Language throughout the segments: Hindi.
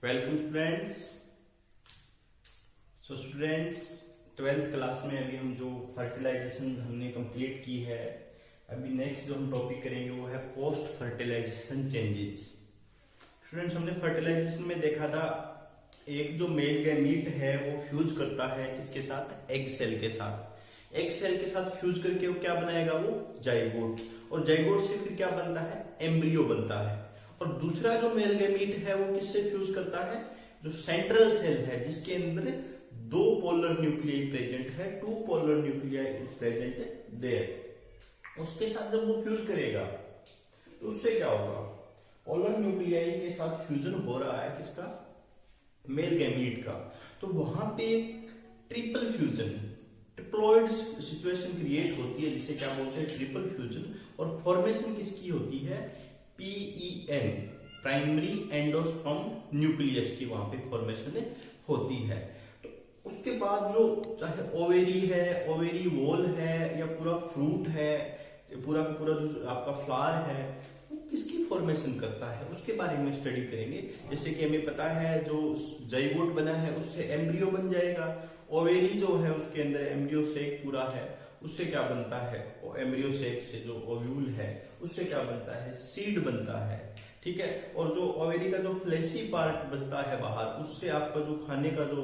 Welcome students. Students 12th class में अभी हम जो फर्टिलाइजेशन हमने कंप्लीट की है, अभी नेक्स्ट जो हम टॉपिक करेंगे वो है पोस्ट फर्टिलाइजेशन चेंजेस। स्टूडेंट्स हमने फर्टिलाइजेशन में देखा था एक जो मेल गैमीट है वो फ्यूज करता है किसके साथ, एग सेल के साथ। एग सेल के साथ फ्यूज करके वो क्या बनाएगा, वो जाइगोट, और जाइगोट से फिर क्या बनता है, एम्ब्रियो बनता है। और दूसरा जो मेल गैमीट है वो किससे फ्यूज करता है, जो सेंट्रल सेल है जिसके अंदर दो पोलर न्यूक्लियाई प्रेजेंट है, two polar nuclei present there, उसके साथ जब वो फ्यूज करेगा तो उससे क्या होगा, पोलर न्यूक्लियाई के साथ फ्यूजन हो रहा है किसका, मेल गैमीट का। तो वहां पे triple fusion, triploid situation create होती है जिसे क्या बोलते हैं, ट्रिपल फ्यूजन। और फॉर्मेशन किसकी होती है, PEN, प्राइमरी एंडोस्पर्म न्यूक्लियस की वहां पे फॉर्मेशन होती है। तो उसके बाद जो चाहे ओवेरी है, ओवेरी वॉल है, या पूरा फ्रूट है, पूरा का पूरा जो आपका फ्लावर है वो किसकी फॉर्मेशन करता है उसके बारे में स्टडी करेंगे। जैसे कि हमें पता है जो जाइगोट बना है उससे एम्ब्रियो बन जाएगा, ओवेरी जो है उसके अंदर एम्ब्रियो सेक पूरा है, उससे क्या बनता है, एम्ब्रियो सेक से जो ओव्यूल है उससे क्या बनता है, सीड बनता है, ठीक है। और जो ओवेरी का जो फ्लेशी पार्ट बचता है बाहर, उससे आपका जो खाने का जो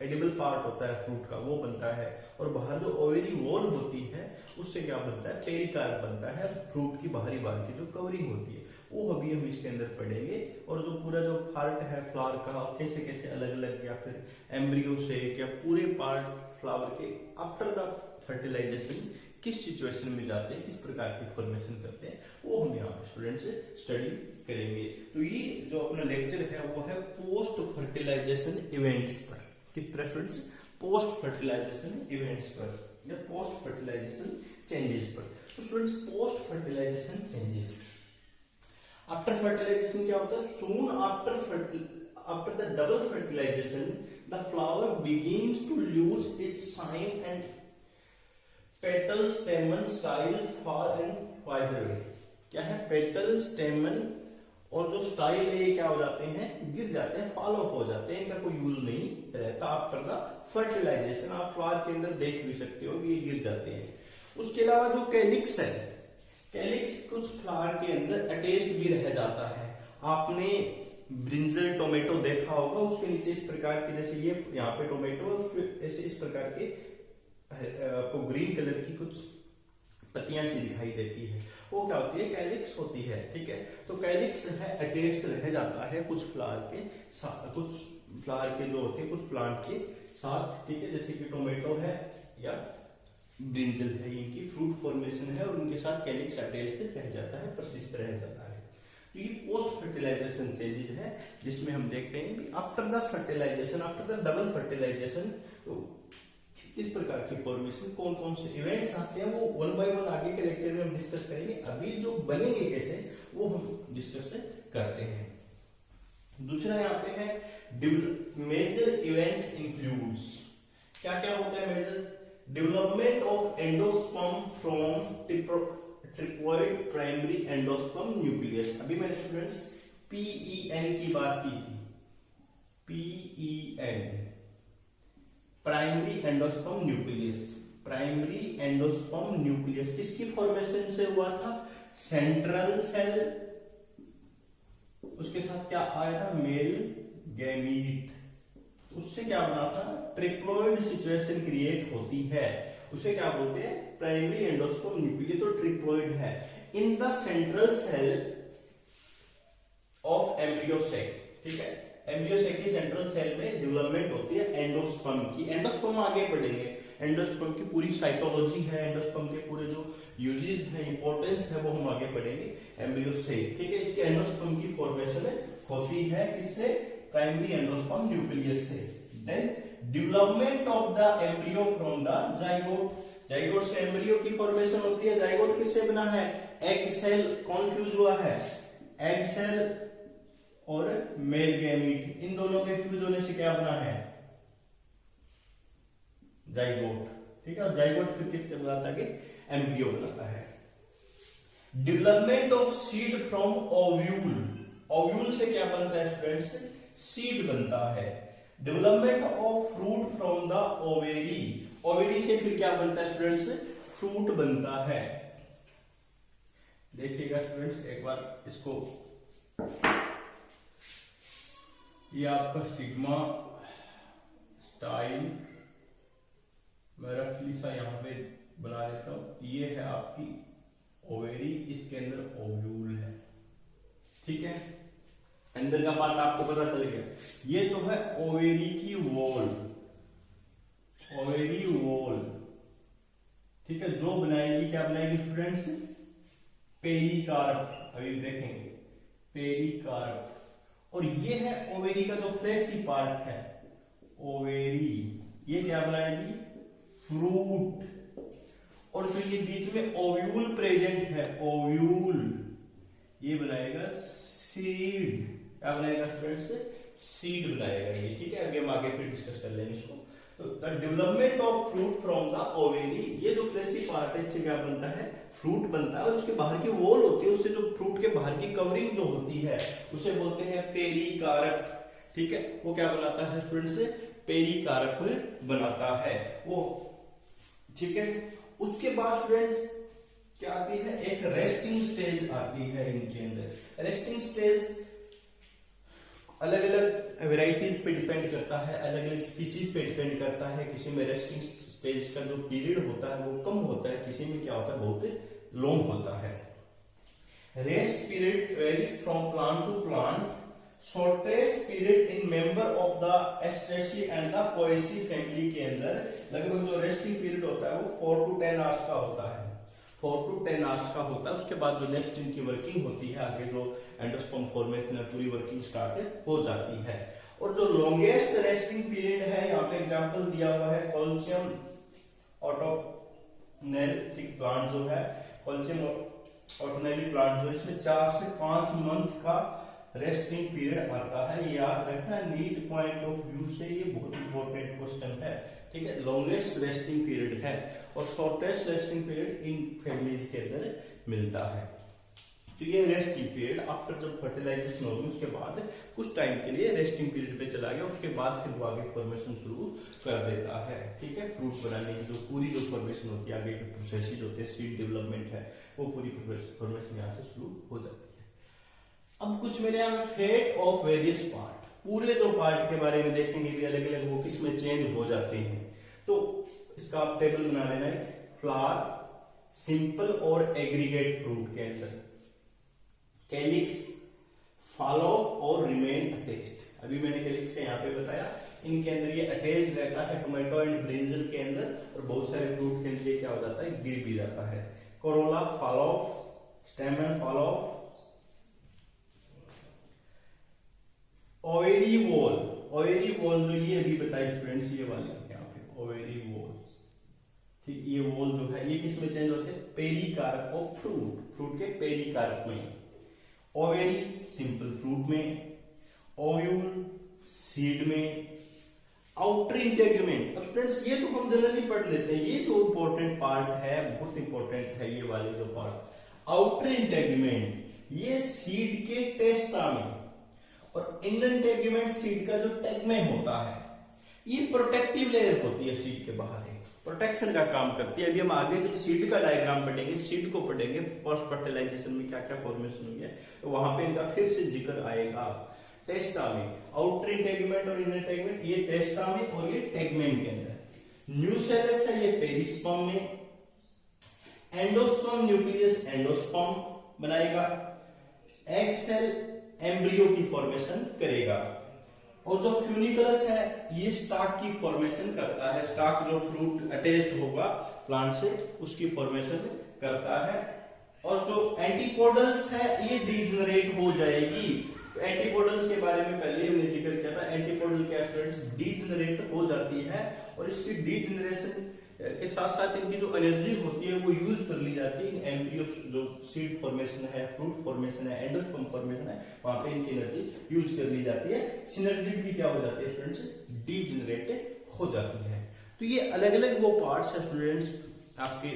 एडिबल पार्ट होता है फ्रूट का वो बनता है। और बाहर जो ओवेरी वॉल होती है उससे क्या बनता है, पेरिकार्प बनता है, फ्रूट की बाहरी बार की जो कवरिंग होती है वो अभी हम इसके अंदर पढ़ेंगे। और जो पूरा जो पार्ट है फ्लावर का कैसे कैसे अलग अलग, या फिर एम्ब्रियो से या पूरे पार्ट फ्लावर के आफ्टर द फर्टिलाइजेशन किस सिचुएशन में जाते हैं, किस प्रकार की फॉर्मेशन करते हैं, वो हम यहाँ पे स्टूडेंट से स्टडी करेंगे। तो ये जो अपना लेक्चर है वो है पोस्ट फर्टिलाइजेशन इवेंट्स पर। किस पर स्टूडेंट्स, पोस्ट फर्टिलाइजेशन इवेंट्स पर या पोस्ट फर्टिलाइजेशन चेंजेस पर। तो students post fertilization changes, after fertilization क्या होता है, soon after the double fertilization the flower begins to lose its sign and petal stamen style fall and wither away. क्या है, पेटल स्टेमन और जो स्टाइल है क्या हो जाते हैं, गिर जाते हैं, फॉल ऑफ हो जाते हैं, इनका कोई यूज नहीं रहता आफ्टर द फर्टिलाइजेशन। आप फ्लावर के अंदर देख भी सकते हो कि ये गिर जाते हैं। उसके अलावा जो कैलिक्स है, कैलिक्स कुछ फ्लावर के अंदर अटैच्ड भी रह जाता है। आपने ब्रिंजल टोमेटो देखा होगा, उसके नीचे इस प्रकार के, जैसे ये यहाँ पे टोमेटो है उसके ऐसे इस प्रकार के आपको ग्रीन कलर की कुछ पत्तियां सी दिखाई देती है, वो क्या होती है, कैलिक्स होती है, ठीक है। तो कैलिक्स है अटैच्ड रह जाता है कुछ फ्लावर के साथ, कुछ फ्लावर के जो होते हैं कुछ प्लांट के साथ, ठीक है। जैसे कि टोमेटो है या ब्रिंजल है, इनकी फ्रूट फॉर्मेशन है और उनके साथ कैलिक्स अटैच्ड रह जाता है, परसिस्ट रह जाता है। तो ये पोस्ट फर्टिलाइजेशन चेंजेस है जिसमें हम देख रहे हैं after the fertilization, after the double fertilization इस प्रकार की फॉर्मेशन कौन कौन से इवेंट्स आते हैं वो वन बाय वन आगे के लेक्चर में हम डिस्कस करेंगे। अभी जो बनेंगे कैसे वो हम डिस्कस करते हैं। दूसरा यहाँ पे है मेजर इवेंट्स इंक्लूड्स, क्या क्या होता है major, development of endosperm from triploid primary endosperm nucleus. अभी मैंने स्टूडेंट्स PEN की बात की थी, PEN primary endosperm nucleus. Primary endosperm nucleus किसकी फॉर्मेशन से हुआ था, सेंट्रल सेल, उसके साथ क्या आया था, मेल गैमीट, उससे क्या बना था, ट्रिप्लॉइड सिचुएशन क्रिएट होती है, उसे क्या बोलते हैं, प्राइमरी एंडोस्पर्म न्यूक्लियस, और ट्रिप्लॉइड है in the central cell of embryo sac, ठीक है। एम्ब्रियो सेक की सेंट्रल सेल में डेवलपमेंट होती है एंडोस्पर्म की। एंडोस्पर्म आगे पढ़ेंगे, एंडोस्पर्म की पूरी साइटोलॉजी है, एंडोस्पर्म के पूरे जो यूजेस है, इंपॉर्टेंस है, वो हम आगे पढ़ेंगे एम्ब्रियो सेक, ठीक है। इसके एंडोस्पर्म की फॉर्मेशन होती है किससे, प्राइमरी एंडोस्पर्म न्यूक्लियस से। Then development of the embryo from the zygote, zygote से एम्ब्रियो की फॉर्मेशन होती है। जाइगोट किससे बना है, एग सेल, कौन फ्यूज हुआ है, एग सेल और मेल गैमीट, इन दोनों के फ्यूज होने से क्या बना है, जाइगोट, ठीक है। और जाइगोट फिर किससे बनाता है, एम्ब्रियो बनाता है। Development of seed from ovule, ovule से क्या बनता है स्टूडेंट्स, सीड बनता है। Development of fruit from the ovary, ovary से फिर क्या बनता है स्टूडेंट्स, फ्रूट बनता है। देखिएगा स्टूडेंट्स एक बार इसको, ये आपका सिग्मा स्टाइल मैं रफली सा यहां पे बना देता हूं। ये है आपकी ओवेरी, इसके अंदर ओव्यूल है, ठीक है। अंदर का पार्ट आपको पता चल गया। ये तो है ओवेरी की वॉल, ओवेरी वॉल, ठीक है। जो बनाएगी, क्या बनाएगी स्टूडेंट्स, पेरिकार्प, अभी देखेंगे पेरिकार्प। और ये है ओवेरी का जो फ्लैशी पार्ट है, ओवेरी, ये क्या बनाएगी, फ्रूट। और फिर ये बीच में ओव्यूल प्रेजेंट है, ओव्यूल, ये बनाएगा सीड। क्या बनाएगा स्टूडेंट्स, सीड बनाएगा ये, ठीक है। अभी हम आगे फिर डिस्कस कर लेंगे इसको। तो the development of fruit from the ovary, ये जो फ्लैशी पार्ट है इससे क्या बनता है, फ्रूट बनता है। और उसके बाहर की वॉल होती है, उससे जो फ्रूट के बाहर की कवरिंग जो होती है उसे बोलते हैं पेरिकार्प, ठीक है। वो क्या बनाता है स्टूडेंट्स, पेरिकार्प बनाता है वो, ठीक है। उसके बाद स्टूडेंट्स क्या आती है, एक रेस्टिंग स्टेज आती है इनके अंदर। रेस्टिंग स्टेज अलग अलग वेराइटीज पे डिपेंड करता है, अलग अलग स्पीसीज पे डिपेंड करता है। किसी में रेस्टिंग स्टेज का जो पीरियड होता है वो कम होता है, किसी में क्या होता है बहुत लॉन्ग होता है। Rest period varies from plant to plant. Shortest period in member of the Asteraceae and the Poaceae family के अंदर लगभग जो रेस्टिंग पीरियड होता है वो 4 to 10 आवर्स का होता है, 4 to 10 आवर्स का होता है। उसके बाद जो नेक्स्ट इनकी वर्किंग होती है, आगे जो एंडोस्पर्म फॉर्मेशन है पूरी वर्किंग स्टार्ट हो जाती है। और जो लॉन्गेस्ट रेस्टिंग पीरियड है, यहाँ पे एग्जांपल दिया हुआ है कॉल्चियम ऑटोनेलिक प्लांट जो है, कॉल्चियम ऑटोनेलिक प्लांट जो, इसमें 4 से 5 मंथ का रेस्टिंग पीरियड आता है। याद रखना, नीट पॉइंट ऑफ व्यू से ये बहुत इंपॉर्टेंट क्वेश्चन है, ठीक है। लॉन्गेस्ट रेस्टिंग पीरियड है और shortest resting period in families के अंदर मिलता है। तो ये रेस्टिंग पीरियड आफ्टर जब फर्टिलाइजेशन होगी उसके बाद कुछ टाइम के लिए रेस्टिंग पीरियड पे चला गया, उसके बाद फिर वो आगे फॉर्मेशन शुरू कर देता है, ठीक है। फ्रूट बनाने की जो पूरी जो फॉर्मेशन होती है, आगे के प्रोसेसेस होते हैं, सीड डेवलपमेंट है, वो पूरी फॉर्मेशन यहाँ से शुरू हो जाती है। अब कुछ मेरे यहाँ फेट ऑफ वेरियस पार्ट, पूरे जो पार्ट के बारे में देखेंगे कि अलग अलग वो किस में चेंज हो जाते हैं। तो इसका आप टेबल बना लेना है। फ्लावर, सिंपल और एग्रीगेट फ्रूट के अंदर, कैलिक्स, फॉलो और रिमेन अटैच्ड। अभी मैंने कैलिक्स का यहाँ पे बताया, इनके अंदर ये अटैच रहता है टोमेटो एंड ब्रिंजल के अंदर, और बहुत सारे फ्रूट के अंदर क्या हो जाता है, गिर भी जाता है। Corolla, follow, स्टेमन, follow, ovary wall, ovary wall जो ये अभी बताई स्टूडेंट्स, ये वाली यहाँ पे ओवेरी वॉल, ठीक। ये वॉल जो है ये किस में चेंज होते हैं, पेरिकार्प ऑफ फ्रूट, फ्रूट के पेरिकार्प में। ओवेरी सिंपल फ्रूट में, ओव्यूल सीड में, आउटर इंटेगुमेंट। अब स्टूडेंट्स ये तो हम जनरली पढ़ लेते हैं, ये जो इंपॉर्टेंट पार्ट है, बहुत इंपॉर्टेंट है ये वाले जो पार्ट, आउटर इंटेगुमेंट, ये सीड के टेस्टा में, और इनर टेगुमेंट सीड का जो टेगमेन होता है, ये प्रोटेक्टिव लेयर होती है सीड के बाहर, प्रोटेक्शन का काम करती है। अभी हम आगे जब सीड का डायग्राम पढ़ेंगे, सीड को पढ़ेंगे, फर्स्ट फर्टिलाइजेशन में क्या क्या फॉर्मेशन हुई है, तो वहां पे इनका फिर से जिक्र आएगा। टेस्टा में आउटर इंटेगुमेंट और इनर टेगुमेंट, ये टेस्टा में और ये टेगमेन के अंदर। न्यूसेलस है ये पेरिस्पर्म में, एंडोस्पर्म न्यूक्लियस एंडोस्पर्म बनाएगा, एग सेल एम्ब्रियो की फॉर्मेशन करेगा, और जो फ्यूनिकुलस है ये स्टाक की फॉर्मेशन करता है। स्टाक जो फ्रूट अटैच्ड होगा प्लांट से उसकी फॉर्मेशन करता है। और जो एंटीपोडल्स है ये डीजनरेट हो जाएगी। तो एंटीपोडल्स के बारे में पहले हमने जिक्र किया था, एंटीपोडल क्या फ्रेंड्स, डीजनरेट हो जाती है, और इसकी डीजनरेशन के साथ साथ इनकी जो एनर्जी होती है वो यूज कर ली जाती है। एम्ब्रियो जो सीड फॉर्मेशन है, फ्रूट फॉर्मेशन है, एंडोस्पर्म फॉर्मेशन है, वहां पे इनकी एनर्जी यूज कर ली जाती है। सिनर्जी भी क्या हो जाती है स्टूडेंट्स, डीजनरेट हो जाती है। तो ये अलग अलग वो पार्ट्स है स्टूडेंट्स आपके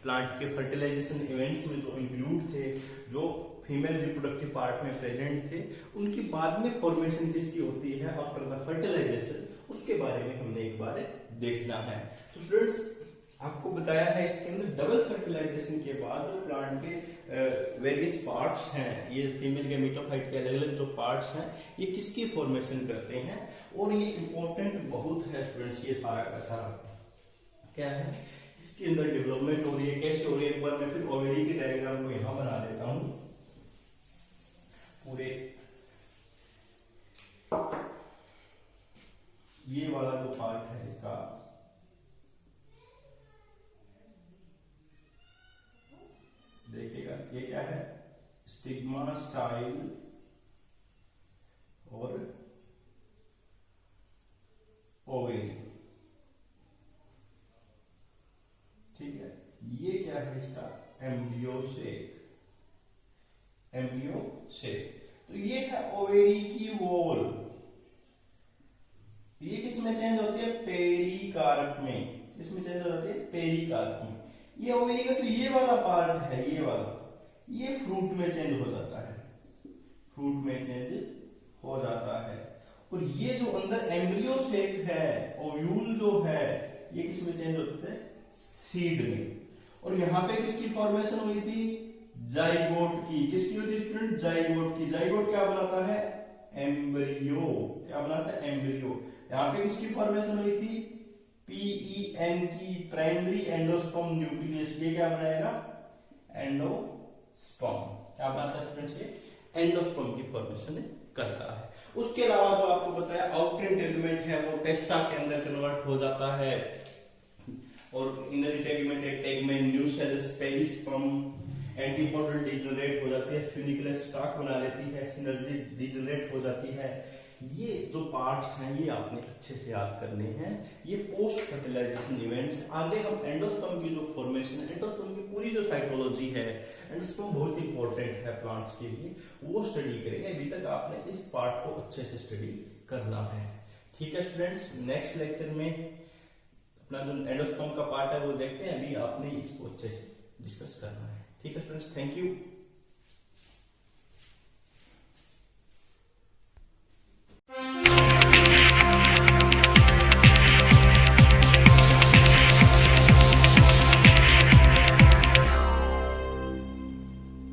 प्लांट के फर्टिलाइजेशन इवेंट्स में जो इंक्लूड थे, जो फीमेल रिप्रोडक्टिव पार्ट में प्रेजेंट थे, उनकी बाद में फॉर्मेशन किसकी होती है आफ्टर द फर्टिलाइजेशन, उसके बारे में हमने एक बार देखना है। तो स्टूडेंट्स आपको बताया है इसके अंदर डबल फर्टिलाइजेशन के बाद जो प्लांट के वेरियस पार्ट्स हैं, ये फीमेल गैमेटोफाइट के अलग अलग जो पार्ट्स हैं, ये किसकी फॉर्मेशन करते हैं, और ये इंपॉर्टेंट बहुत है स्टूडेंट्स। ये सारा का सारा क्या है, इसके अंदर डेवलपमेंट हो रही है, कैसे हो रही है। एक बार मैं फिर ओवेरी के डायग्राम को यहां बना देता हूं पूरे। ये वाला जो पार्ट है इसका, देखिएगा ये क्या है, स्टिग्मा, स्टाइल और ओवेरी। ठीक है, ये क्या है इसका, एम्ब्रियो सेक, एम्ब्रियो सेक। तो ये है ओवेरी की वॉल। ये किस में चेंज होती है, पेरिकार्प में। किसमें चेंज हो जाती है, पेरिकार्प में। ये ओवेरी का जो ये वाला पार्ट है, ये वाला, ये फ्रूट में चेंज हो जाता है, फ्रूट में चेंज हो जाता है। और ये जो अंदर एम्ब्रियो सेक है, ओव्यूल जो है, ये किस में चेंज होते हैं, सीड में। और यहां पे किसकी फॉर्मेशन हुई थी, जाइगोट की। किसकी हुई थी स्टूडेंट, जाइगोट की। जाइगोट क्या बनाता है, एम्ब्रियो। क्या बनाता है, एम्ब्रियो। यहां पे किसकी फॉर्मेशन हुई थी, PEN की, प्राइमरी एंडोस्पर्म न्यूक्लियस। ये क्या बनाएगा, एंडोस्पर्म। क्या बनाता है स्टूडेंट्स, ये एंडोस्पर्म की फॉर्मेशन करता है। उसके अलावा जो आपको बताया आउटर इंटेगुमेंट है, वो टेस्टा के अंदर कन्वर्ट हो जाता है, और इनर इंटेगुमेंट टैग में new sales, perisperm, antipodal degenerate हो जाती है, फ्यूनिकुलर स्टॉक बना लेती है, सिनर्जी डिजनरेट हो जाती है। ये जो पार्ट्स हैं ये आपने अच्छे से याद करने हैं। ये पोस्ट फर्टिलाइजेशन इवेंट्स। आगे हम एंडोस्पर्म की जो फॉर्मेशन, एंडोस्पर्म की पूरी जो साइटोलॉजी है, एंडोस्पर्म बहुत इंपॉर्टेंट है प्लांट्स के लिए, वो स्टडी करेंगे। अभी तक आपने इस पार्ट को अच्छे से स्टडी करना है। ठीक है स्टूडेंट्स, नेक्स्ट लेक्चर में अपना जो एंडोस्पर्म का पार्ट है वो देखते हैं। अभी आपने इसको अच्छे से डिस्कस करना है। ठीक है स्टूडेंट्स, थैंक यू।